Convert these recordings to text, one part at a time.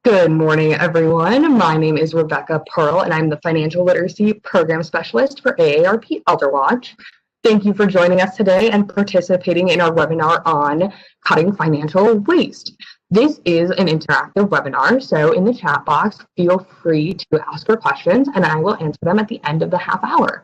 Good morning, everyone. My name is Rebecca Pearl, and I'm the Financial Literacy Program Specialist for AARP ELDERWATCH. Thank you for joining us today and participating in our webinar on cutting financial waste. This is an interactive webinar, so in the chat box, feel free to ask your questions, and I will answer them at the end of the half hour.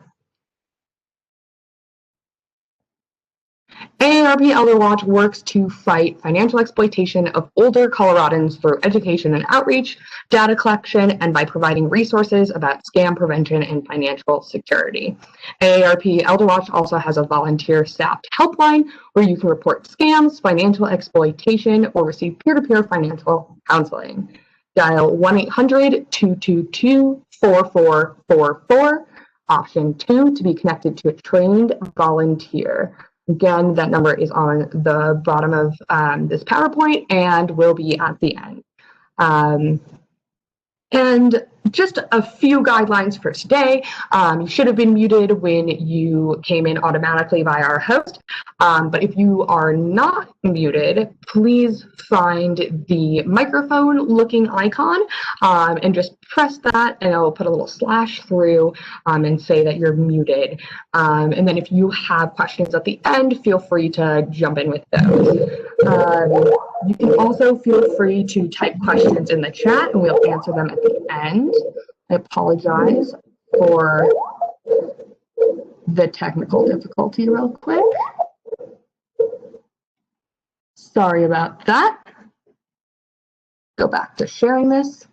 AARP ELDERWATCH works to fight financial exploitation of older Coloradans through education and outreach, data collection, and by providing resources about scam prevention and financial security. AARP ELDERWATCH also has a volunteer staffed helpline where you can report scams, financial exploitation, or receive peer-to-peer financial counseling. Dial 1-800-222-4444, option 2 to be connected to a trained volunteer. Again, that number is on the bottom of this PowerPoint and will be at the end. And just a few guidelines for today. You should have been muted when you came in automatically via our host. But if you are not muted, please find the microphone looking icon and just press that, and it'll put a little slash through and say that you're muted. And then if you have questions at the end, feel free to jump in with those. You can also feel free to type questions in the chat and we'll answer them at the end. I apologize for the technical difficulty real quick. Sorry about that. Go back to sharing this.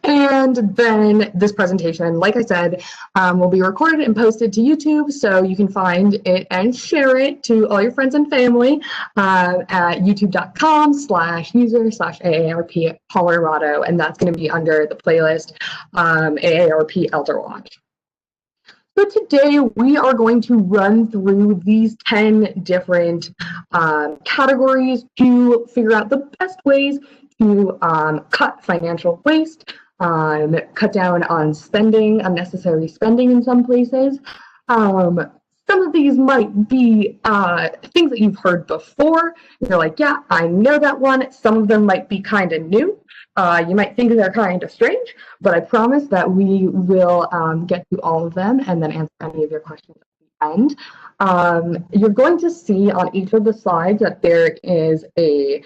And then this presentation, like I said, will be recorded and posted to YouTube, so you can find it and share it to all your friends and family at youtube.com/user/AARP Colorado, and that's going to be under the playlist AARP ELDERWATCH. So today we are going to run through these 10 different categories to figure out the best ways to cut financial waste, cut down on spending, unnecessary spending in some places. Some of these might be things that you've heard before. You're like, yeah, I know that one. Some of them might be kind of new. You might think they're kind of strange, but I promise that we will get to all of them and then answer any of your questions at the end. You're going to see on each of the slides that there is a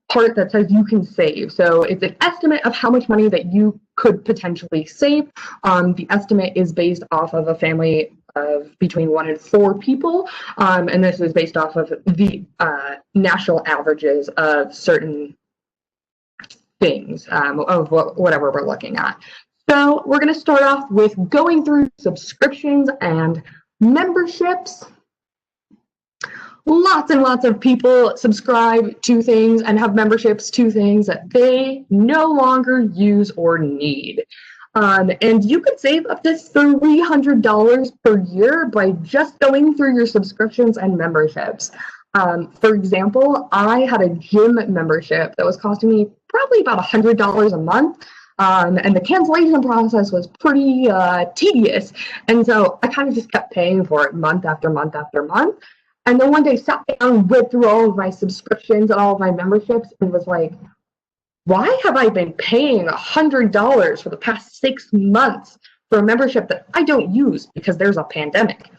part that says you can save. So it's an estimate of how much money that you could potentially save. The estimate is based off of a family of between 1 and 4 people, and this is based off of the national averages of certain things, of whatever we're looking at. So we're going to start off with going through subscriptions and memberships. Lots and lots of people subscribe to things and have memberships to things that they no longer use or need. And you could save up to $300 per year by just going through your subscriptions and memberships. For example, I had a gym membership that was costing me probably about $100 a month. And the cancellation process was pretty tedious. And so I kind of just kept paying for it month after month after month. And then one day sat down, went through all of my subscriptions and all of my memberships and was like, why have I been paying $100 for the past 6 months for a membership that I don't use because there's a pandemic?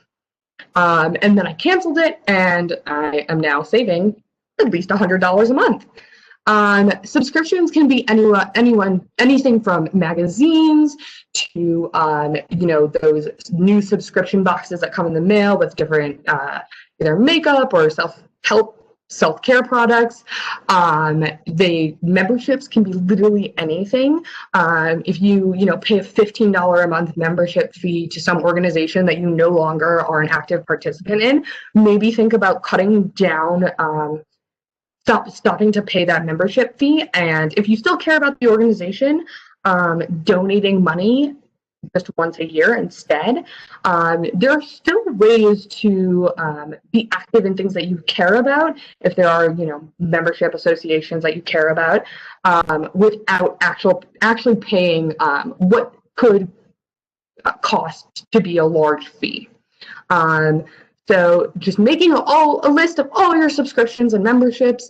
And then I canceled it, and I am now saving at least $100 a month. Subscriptions can be anything from magazines to those new subscription boxes that come in the mail with different either makeup or self-care products. The memberships can be literally anything. If you pay a $15 a month membership fee to some organization that you no longer are an active participant in, maybe think about cutting down, stopping to pay that membership fee. And if you still care about the organization, donating money just once a year instead. There are still ways to be active in things that you care about, if there are membership associations that you care about, without actually paying what could cost to be a large fee. So just making a list of all your subscriptions and memberships,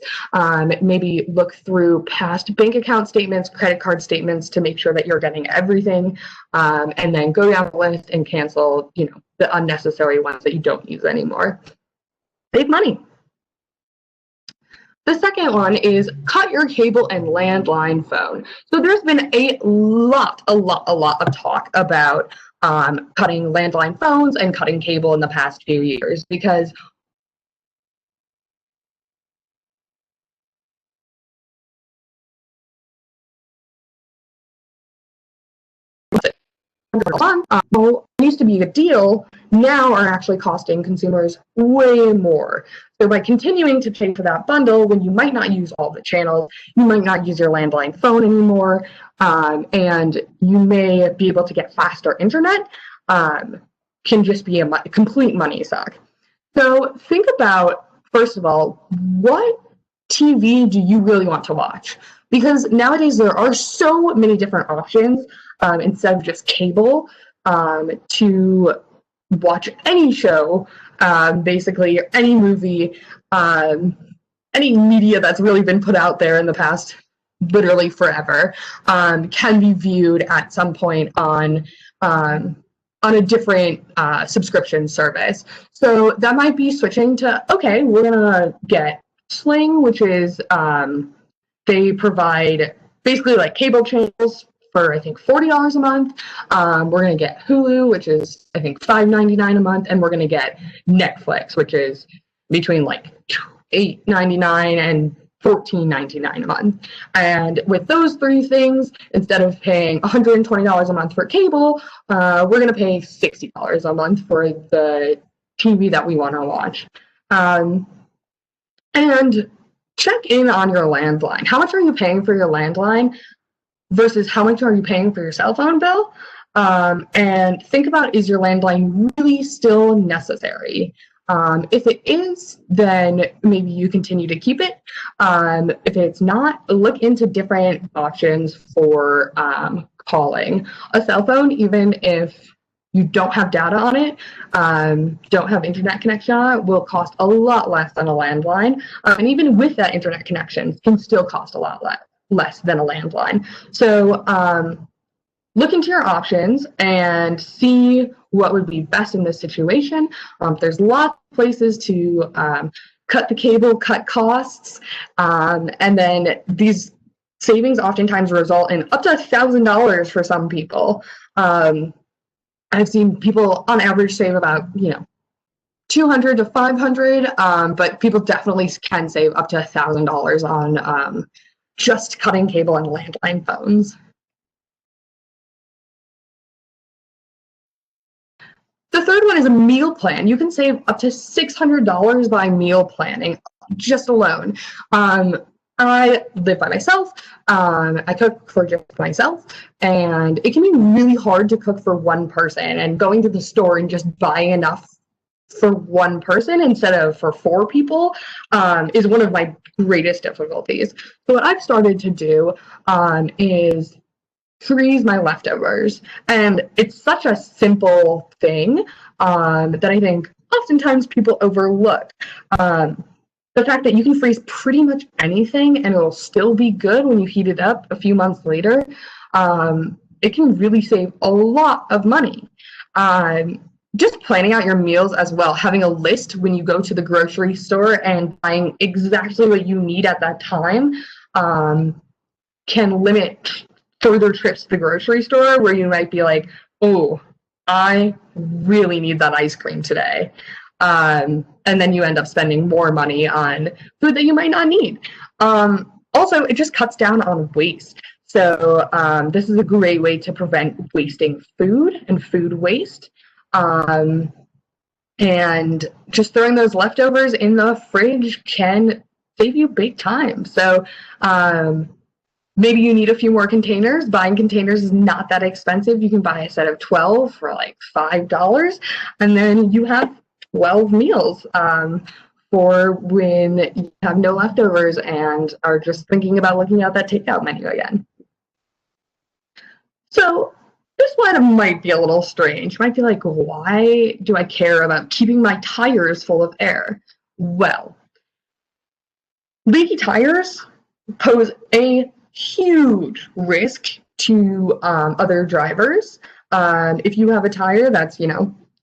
maybe look through past bank account statements, credit card statements to make sure that you're getting everything, and then go down the list and cancel, the unnecessary ones that you don't use anymore. Save money. The second one is cut your cable and landline phone. So there's been a lot of talk about cutting landline phones and cutting cable in the past few years, because used to be a deal, now are actually costing consumers way more. So by continuing to pay for that bundle when you might not use all the channels, you might not use your landline phone anymore, and you may be able to get faster internet, can just be a complete money suck. So think about, first of all, what TV do you really want to watch? Because nowadays there are so many different options, instead of just cable, to watch any show, basically any movie, any media that's really been put out there in the past literally forever, can be viewed at some point on a different subscription service. So that might be switching to, okay, we're gonna get Sling, which is, they provide basically like cable channels for, I think, $40 a month. We're going to get Hulu, which is, I think, $5.99 a month. And we're going to get Netflix, which is between like $8.99 and $14.99 a month. And with those three things, instead of paying $120 a month for cable, we're going to pay $60 a month for the TV that we want to watch. And check in on your landline. How much are you paying for your landline versus how much are you paying for your cell phone bill? And think about, is your landline really still necessary? If it is, then maybe you continue to keep it. If it's not, look into different options for calling. A cell phone, even if you don't have data on it, don't have internet connection on it, will cost a lot less than a landline. And even with that internet connection, can still cost a lot less than a landline. So look into your options and see what would be best in this situation. There's lots of places to cut the cable, cut costs, and then these savings oftentimes result in up to $1,000 for some people. I've seen people on average save about, $200 to $500, but people definitely can save up to $1,000 on just cutting cable and landline phones. The third one is a meal plan. You can save up to $600 by meal planning just alone. I live by myself. I cook for just myself, and it can be really hard to cook for one person, and going to the store and just buying enough for one person instead of for 4 people is one of my greatest difficulties. So what I've started to do is freeze my leftovers, and it's such a simple thing that I think oftentimes people overlook. The fact that you can freeze pretty much anything and it'll still be good when you heat it up a few months later, it can really save a lot of money. Just planning out your meals as well, having a list when you go to the grocery store and buying exactly what you need at that time, can limit further trips to the grocery store where you might be like, oh, I really need that ice cream today. And then you end up spending more money on food that you might not need. Also, it just cuts down on waste. So this is a great way to prevent wasting food and food waste. And just throwing those leftovers in the fridge can save you big time. So maybe you need a few more containers. Buying containers is not that expensive. You can buy a set of 12 for like $5, and then you have 12 meals for when you have no leftovers and are just thinking about looking at that takeout menu again. So This one might be a little strange. You might be like, why do I care about keeping my tires full of air? Well, leaky tires pose a huge risk to other drivers. If you have a tire that's,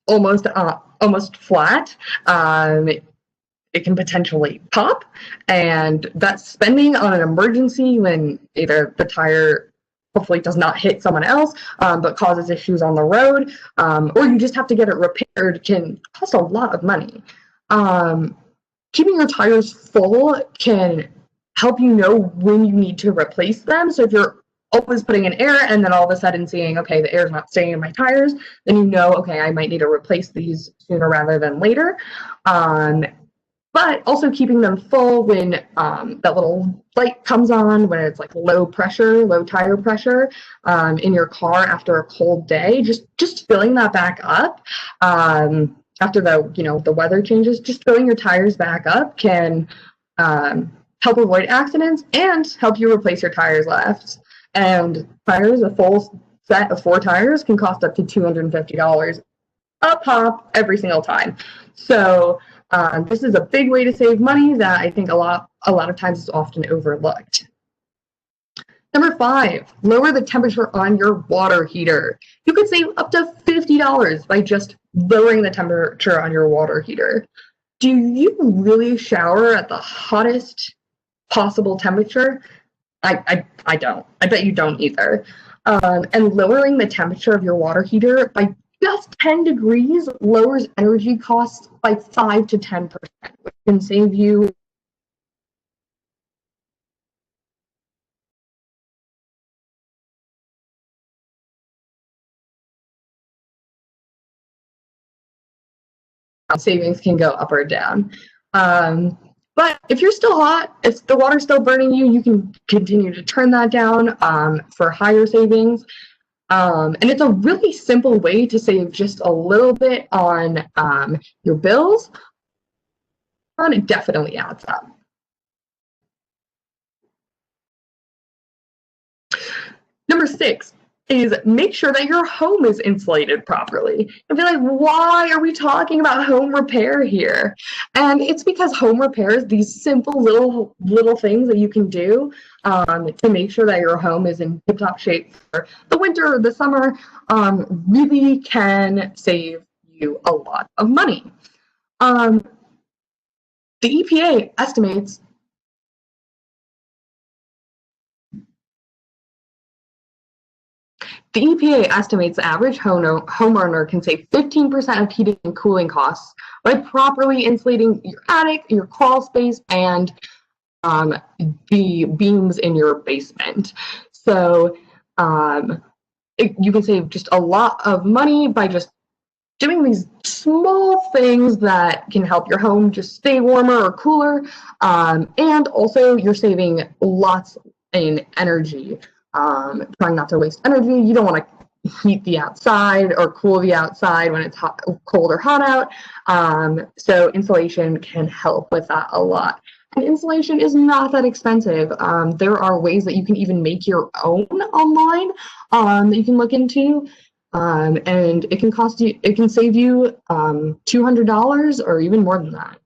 almost flat, it can potentially pop, and that's spending on an emergency when either the tire hopefully does not hit someone else, but causes issues on the road, or you just have to get it repaired, can cost a lot of money. Keeping your tires full can help you know when you need to replace them. So if you're always putting in air and then all of a sudden seeing, okay, the air's not staying in my tires, then you know, okay, I might need to replace these sooner rather than later. But also keeping them full when that little light comes on, when it's like low tire pressure in your car after a cold day, just filling that back up after the weather changes, just filling your tires back up can help avoid accidents and help you replace your tires left. And tires, a full set of 4 tires can cost up to $250 a pop every single time. So this is a big way to save money that I think a lot of times is often overlooked. Number 5, lower the temperature on your water heater. You could save up to $50 by just lowering the temperature on your water heater. Do you really shower at the hottest possible temperature? I don't. I bet you don't either. And lowering the temperature of your water heater by just 10 degrees lowers energy costs by 5 to 10%, which can save you savings can go up or down. But if you're still hot, if the water's still burning you, you can continue to turn that down for higher savings. And it's a really simple way to save just a little bit on your bills. And it definitely adds up. Number 6 is make sure that your home is insulated properly. And be like, why are we talking about home repair here? And it's because home repairs, these simple little things that you can do to make sure that your home is in tip-top shape for the winter or the summer, really can save you a lot of money. The EPA estimates the average homeowner can save 15% of heating and cooling costs by properly insulating your attic, your crawl space, and the beams in your basement. So you can save just a lot of money by just doing these small things that can help your home just stay warmer or cooler. And also you're saving lots in energy. Trying not to waste energy. You don't want to heat the outside or cool the outside when it's cold or hot out. So insulation can help with that a lot. And insulation is not that expensive. There are ways that you can even make your own online that you can look into. And it can save you $200 or even more than that.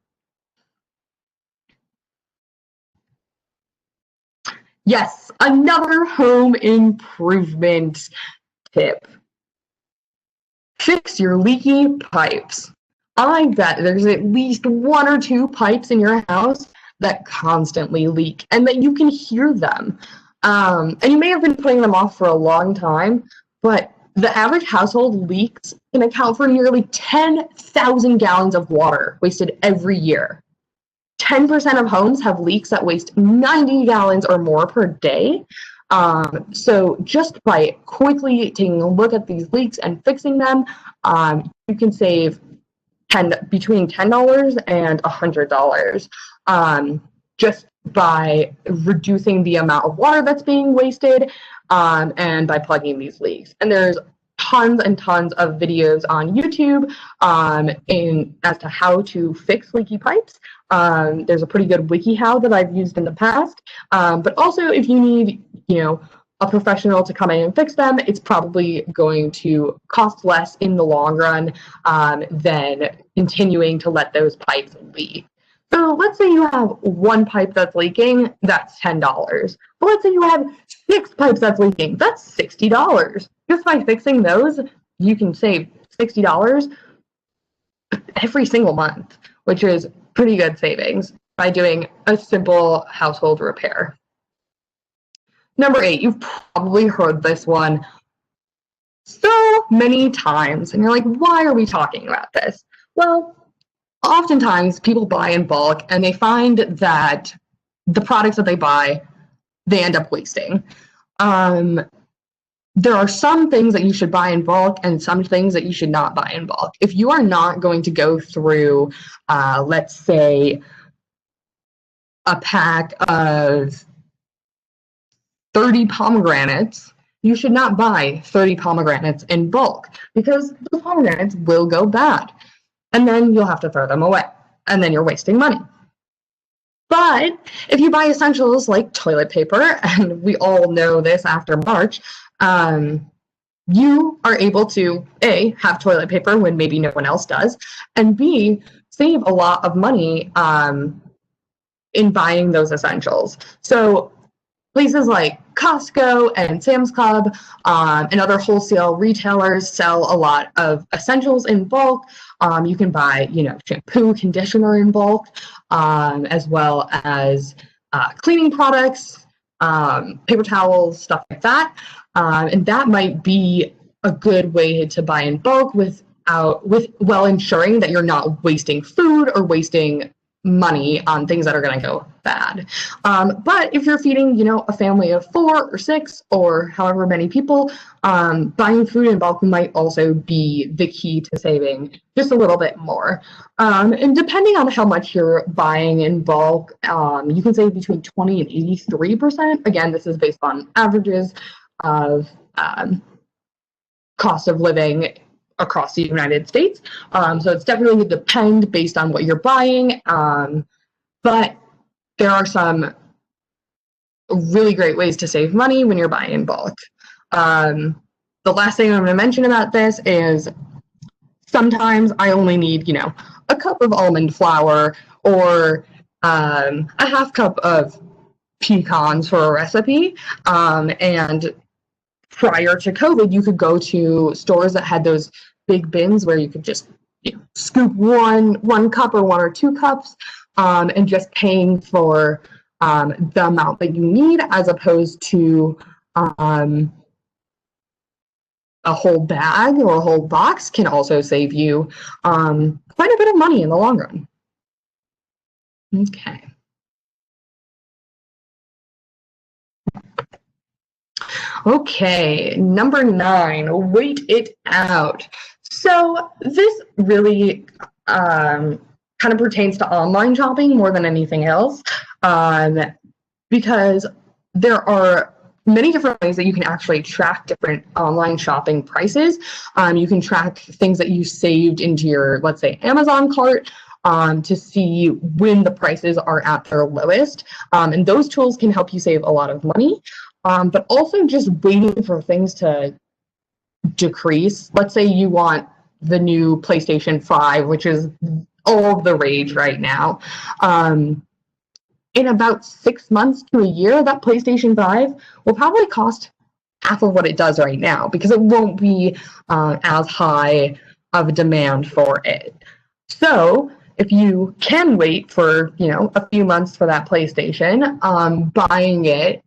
Yes, another home improvement tip. Fix your leaky pipes. I bet there's at least 1 or 2 pipes in your house that constantly leak and that you can hear them. And you may have been putting them off for a long time, but the average household leaks can account for nearly 10,000 gallons of water wasted every year. 10% of homes have leaks that waste 90 gallons or more per day. So just by quickly taking a look at these leaks and fixing them, you can save between $10 and $100 just by reducing the amount of water that's being wasted and by plugging these leaks. And there's tons and tons of videos on YouTube as to how to fix leaky pipes. There's a pretty good WikiHow that I've used in the past. But also if you need, a professional to come in and fix them, it's probably going to cost less in the long run than continuing to let those pipes leak. So let's say you have one pipe that's leaking, that's $10. But let's say you have 6 pipes that's leaking, that's $60. Just by fixing those, you can save $60 every single month, which is pretty good savings by doing a simple household repair. Number 8, you've probably heard this one so many times, and you're like, why are we talking about this? Well, oftentimes people buy in bulk and they find that the products that they buy, they end up wasting. There are some things that you should buy in bulk and some things that you should not buy in bulk. If you are not going to go through, let's say, a pack of 30 pomegranates, you should not buy 30 pomegranates in bulk because the pomegranates will go bad. And then you'll have to throw them away. And then you're wasting money. But if you buy essentials like toilet paper, and we all know this after March, you are able to, A, have toilet paper when maybe no one else does, and B, save a lot of money in buying those essentials. So places like Costco and Sam's Club and other wholesale retailers sell a lot of essentials in bulk. You can buy, shampoo, conditioner in bulk, as well as cleaning products, paper towels, stuff like that. And that might be a good way to buy in bulk while ensuring that you're not wasting food or wasting money on things that are going to go bad. But if you're feeding, a family of 4 or 6 or however many people, buying food in bulk might also be the key to saving just a little bit more. And depending on how much you're buying in bulk, you can save between 20 and 83%. Again, this is based on averages of cost of living across the United States. So it's definitely going to depend based on what you're buying. But there are some really great ways to save money when you're buying in bulk. The last thing I'm going to mention about this is sometimes I only need, a cup of almond flour or a half cup of pecans for a recipe. And prior to COVID, you could go to stores that had those big bins where you could just scoop one cup or 1 or 2 cups and just paying for the amount that you need as opposed to a whole bag or a whole box can also save you quite a bit of money in the long run. Okay. Okay, number 9, wait it out. So this really kind of pertains to online shopping more than anything else, because there are many different ways that you can actually track different online shopping prices. You can track things that you saved into your, let's say, Amazon cart to see when the prices are at their lowest. And those tools can help you save a lot of money. But also just waiting for things to decrease. Let's say you want the new PlayStation 5, which is all the rage right now. In about 6 months to a year, that PlayStation 5 will probably cost half of what it does right now because it won't be as high of a demand for it. So if you can wait for, a few months for that PlayStation, buying it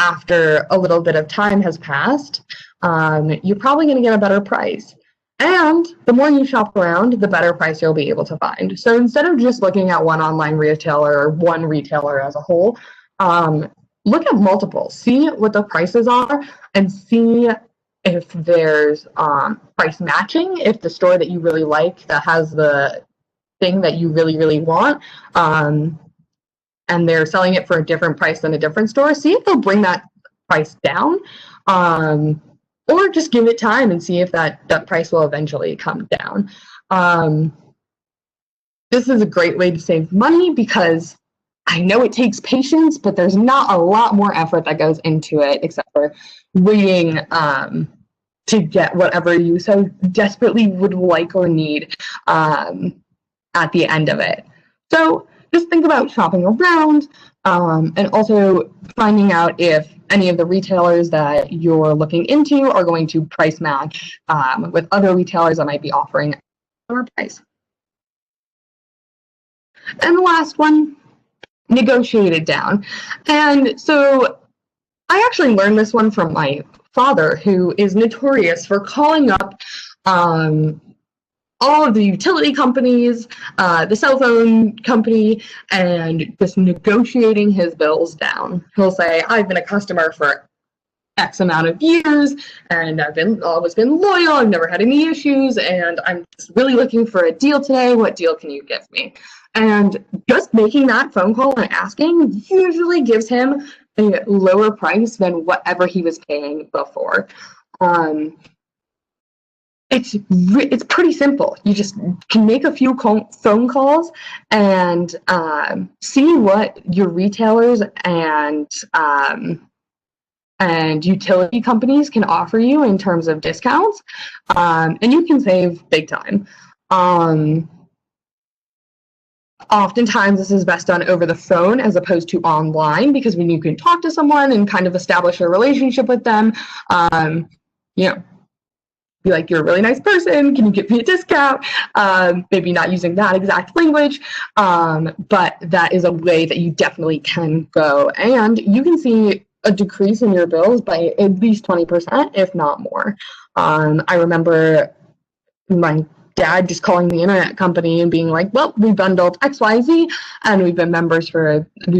after a little bit of time has passed, you're probably going to get a better price. And the more you shop around, the better price you'll be able to find. So instead of just looking at one online retailer or one retailer as a whole, look at multiple. See what the prices are and see if there's price matching, if the store that you really like that has the thing that you really, really want, and they're selling it for a different price than a different store, see if they'll bring that price down, or just give it time and see if that price will eventually come down. This is a great way to save money because I know it takes patience, but there's not a lot more effort that goes into it except for waiting to get whatever you so desperately would like or need at the end of it. So just think about shopping around and also finding out if any of the retailers that you're looking into are going to price match with other retailers that might be offering a lower price. And the last one, negotiate it down. And so I actually learned this one from my father, who is notorious for calling up all of the utility companies, the cell phone company, and just negotiating his bills down. He'll say, I've been a customer for X amount of years, and I've always been loyal, I've never had any issues, and I'm just really looking for a deal today. What deal can you give me? And just making that phone call and asking usually gives him a lower price than whatever he was paying before. It's pretty simple. You just can make a few phone calls and see what your retailers and utility companies can offer you in terms of discounts, and you can save big time. Oftentimes, this is best done over the phone as opposed to online, because when you can talk to someone and kind of establish a relationship with them, you know, be like, you're a really nice person, can you give me a discount? Maybe not using that exact language, but that is a way that you definitely can go. And you can see a decrease in your bills by at least 20%, if not more. I remember my dad just calling the internet company and being like, well, we bundled XYZ and we've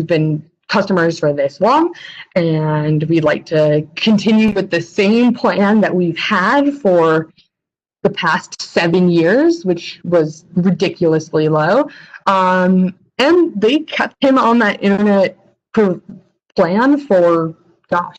been customers for this long, and we'd like to continue with the same plan that we've had for the past 7 years, which was ridiculously low. And they kept him on that internet plan for, gosh,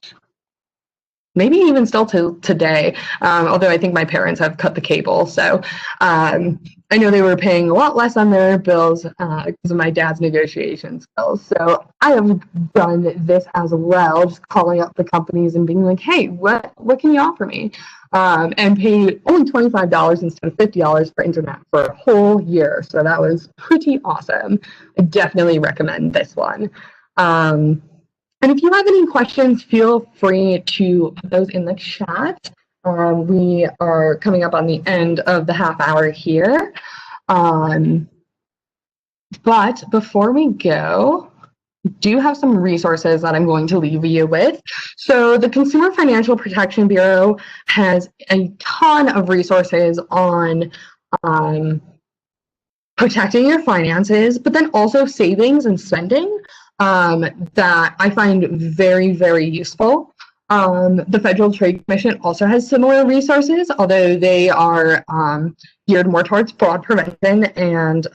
maybe even still to today, although I think my parents have cut the cable. So I know they were paying a lot less on their bills because of my dad's negotiation skills. So I have done this as well, just calling up the companies and being like, hey, what can you offer me? And paid only $25 instead of $50 for internet for a whole year. So that was pretty awesome. I definitely recommend this one. And if you have any questions, feel free to put those in the chat. We are coming up on the end of the half hour here. But before we go, we do have some resources that I'm going to leave you with. So the Consumer Financial Protection Bureau has a ton of resources on protecting your finances, but then also savings and spending. That I find very, very useful. The Federal Trade Commission also has similar resources, although they are geared more towards fraud prevention and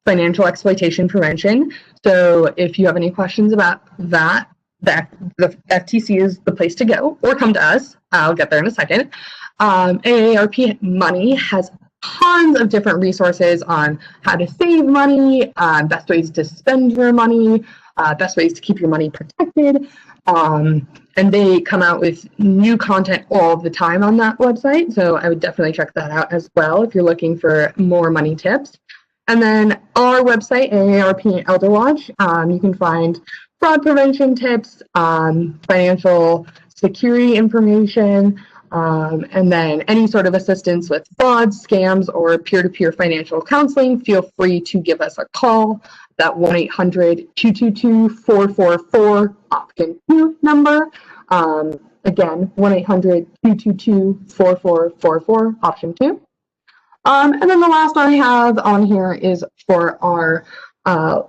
financial exploitation prevention. So if you have any questions about that, the FTC is the place to go, or come to us. I'll get there in a second. AARP Money has tons of different resources on how to save money, best ways to spend your money, best ways to keep your money protected. And they come out with new content all the time on that website. So I would definitely check that out as well if you're looking for more money tips. And then our website, AARP ELDERWATCH, you can find fraud prevention tips, financial security information, and then any sort of assistance with frauds, scams, or peer-to-peer financial counseling. Feel free to give us a call. That 1-800-222-444 option 2 number. Again, 1-800-222-4444 option 2. And then the last one I have on here is for our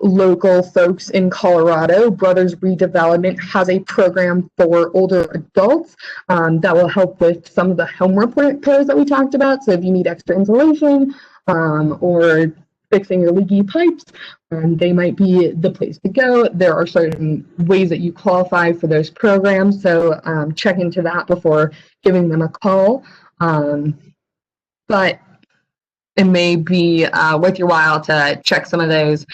local folks in Colorado. Brothers Redevelopment has a program for older adults that will help with some of the home repairs that we talked about. So if you need extra insulation or fixing your leaky pipes, they might be the place to go. There are certain ways that you qualify for those programs, so check into that before giving them a call. But it may be worth your while to check some of those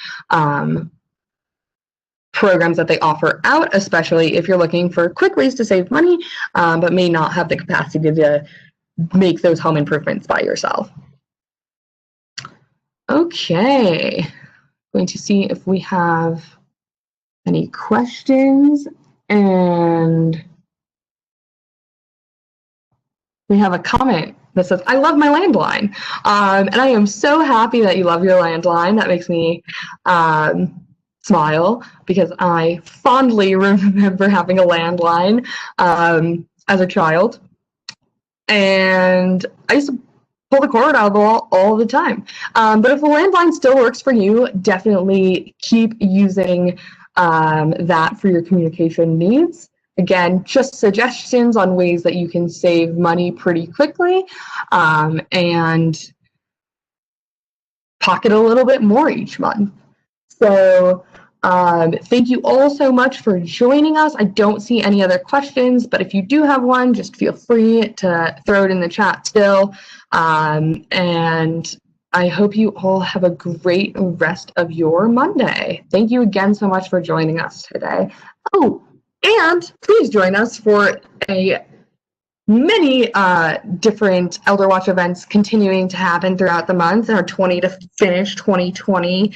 programs that they offer out, especially if you're looking for quick ways to save money, but may not have the capacity to make those home improvements by yourself. Okay, going to see if we have any questions, and we have a comment that says, I love my landline. And I am so happy that you love your landline. That makes me smile, because I fondly remember having a landline as a child. And I used to pull the cord out of the wall all the time. But if the landline still works for you, definitely keep using that for your communication needs. Again, just suggestions on ways that you can save money pretty quickly and pocket a little bit more each month. So thank you all so much for joining us. I don't see any other questions, but if you do have one, just feel free to throw it in the chat still. And I hope you all have a great rest of your Monday. Thank you again so much for joining us today. Oh, and please join us for many different ElderWatch events continuing to happen throughout the month. Our 20 to Finish 2020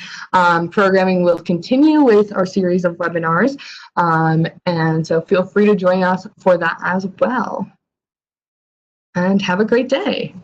programming will continue with our series of webinars. And so feel free to join us for that as well. And have a great day.